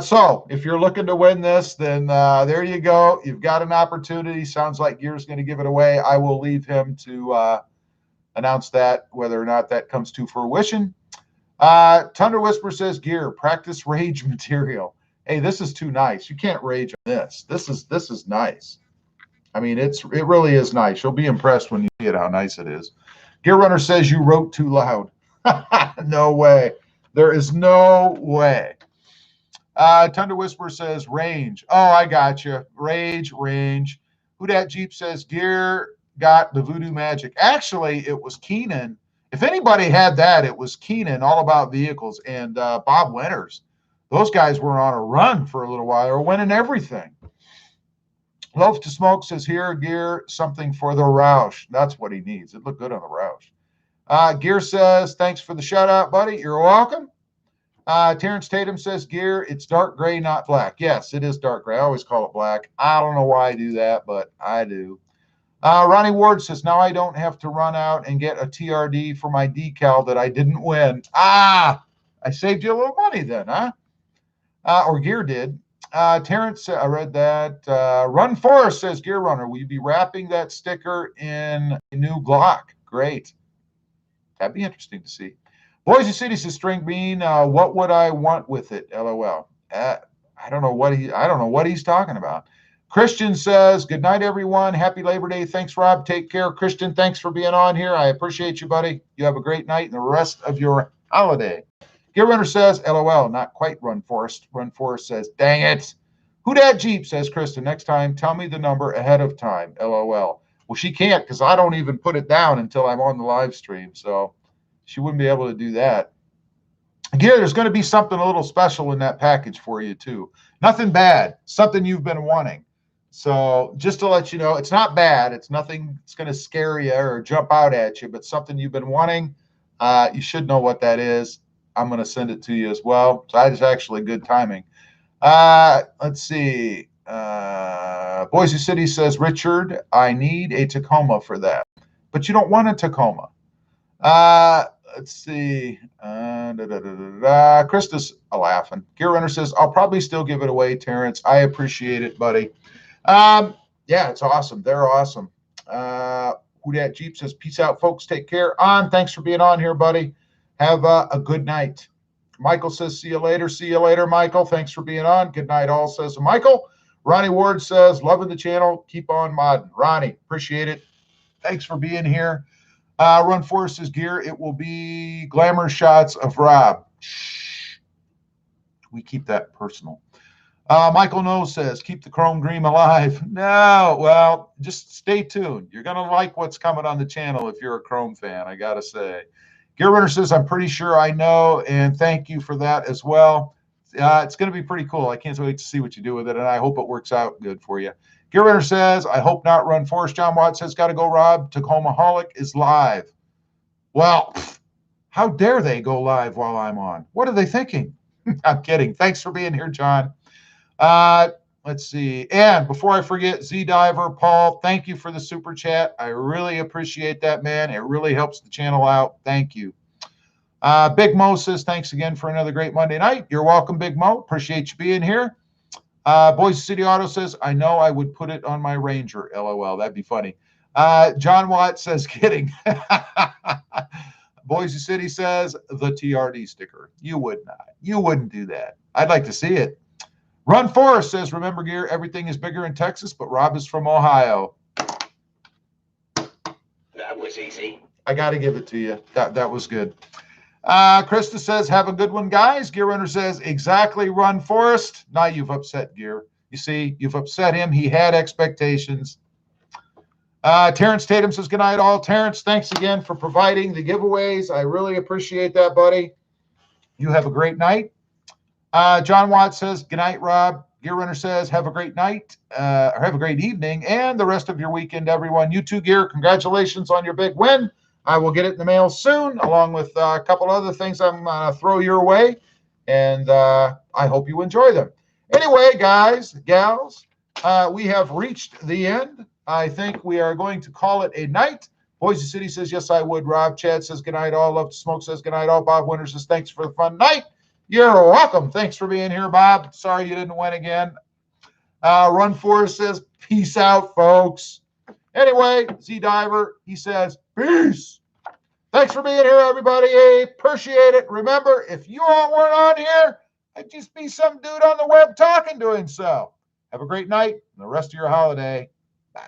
So if you're looking to win this, then there you go. You've got an opportunity. Sounds like Gear's going to give it away. I will leave him to announce that, whether or not that comes to fruition. Tundra Whisper says, Gear, practice rage material. Hey, this is too nice. You can't rage on this. This is nice. I mean, it really is nice. You'll be impressed when you see it, how nice it is. Gear Runner says you wrote too loud. No way. There is no way. Tundra Whisper says range. Oh, I got you. Range. Who Dat Jeep says Gear got the voodoo magic. Actually, it was Keenan. If anybody had that, it was Keenan, All About Vehicles, and Bob Winters. Those guys were on a run for a little while. They were winning everything. Loaf to Smoke says, here, Gear, something for the Roush. That's what he needs. It looked good on the Roush. Gear says, thanks for the shout out, buddy. You're welcome. Terrence Tatum says, Gear, it's dark gray, not black. Yes, it is dark gray. I always call it black. I don't know why I do that, but I do. Ronnie Ward says, now I don't have to run out and get a TRD for my decal that I didn't win. I saved you a little money then, huh? Or Gear did. Terrence, I read that. Run Forest says, Gear Runner, will you be wrapping that sticker in a new Glock? Great. That'd be interesting to see. Boise City says, String Bean, what would I want with it? LOL. I don't know what he's talking about. Christian says, good night, everyone. Happy Labor Day. Thanks, Rob. Take care. Christian, thanks for being on here. I appreciate you, buddy. You have a great night and the rest of your holiday. Gear Runner says, LOL, not quite Run Forest. Run Forest says, dang it. Who Dat Jeep says, Kristen, next time, tell me the number ahead of time. LOL. Well, she can't because I don't even put it down until I'm on the live stream. So she wouldn't be able to do that. Gear, there's going to be something a little special in that package for you too. Nothing bad, something you've been wanting. So just to let you know, it's not bad. It's nothing that's going to scare you or jump out at you, but something you've been wanting. You should know what that is. I'm going to send it to you as well. So that is actually good timing. Let's see. Boise City says, Richard, I need a Tacoma for that. But you don't want a Tacoma. Let's see. Krista's laughing. Gear Runner says, I'll probably still give it away, Terrence. I appreciate it, buddy. Yeah, it's awesome. They're awesome. Who Dat Jeep says, peace out, folks. Take care. Thanks for being on here, buddy. Have a good night. Michael says, see you later. See you later, Michael. Thanks for being on. Good night, all, says Michael. Ronnie Ward says, loving the channel. Keep on modding. Ronnie, appreciate it. Thanks for being here. Run Forest's gear. It will be glamour shots of Rob. Shh. We keep that personal. Michael No says, keep the Chrome Dream alive. No, well, just stay tuned. You're going to like what's coming on the channel if you're a Chrome fan, I got to say. Gear Runner says, I'm pretty sure I know, and thank you for that as well. It's going to be pretty cool. I can't wait to see what you do with it, and I hope it works out good for you. Gear Runner says, I hope not. Run Forest. John Watt says, got to go, Rob. Tacoma Holic is live. Well, how dare they go live while I'm on? What are they thinking? I'm kidding. Thanks for being here, John. Let's see. And before I forget, Z Diver, Paul, thank you for the super chat. I really appreciate that, man. It really helps the channel out. Thank you. Big Mo says, thanks again for another great Monday night. You're welcome, Big Mo. Appreciate you being here. Boise City Auto says, I know I would put it on my Ranger. LOL. That'd be funny. John Watt says, kidding. Boise City says, the TRD sticker. You would not. You wouldn't do that. I'd like to see it. Run Forest says, remember, Gear, everything is bigger in Texas, but Rob is from Ohio. That was easy. I got to give it to you. That was good. Krista says, have a good one, guys. Gear Runner says, exactly, Run Forest. Now you've upset Gear. You see, you've upset him. He had expectations. Terrence Tatum says, good night, all. Terrence, thanks again for providing the giveaways. I really appreciate that, buddy. You have a great night. John Watt says, good night, Rob. Gear Runner says, have a great night, or have a great evening, and the rest of your weekend, everyone. You too, Gear. Congratulations on your big win. I will get it in the mail soon, along with a couple other things I'm going to throw your way, and I hope you enjoy them. Anyway, guys, gals, we have reached the end. I think we are going to call it a night. Boise City says, yes, I would. Rob Chad says, good night, all. Love to Smoke says, good night, all. Bob Winter says, thanks for the fun night. You're welcome. Thanks for being here, Bob. Sorry you didn't win again. Run Forest says, peace out, folks. Anyway, Z Diver, he says, peace. Thanks for being here, everybody. Appreciate it. Remember, if you all weren't on here, I'd just be some dude on the web talking, doing so. Have a great night and the rest of your holiday. Bye.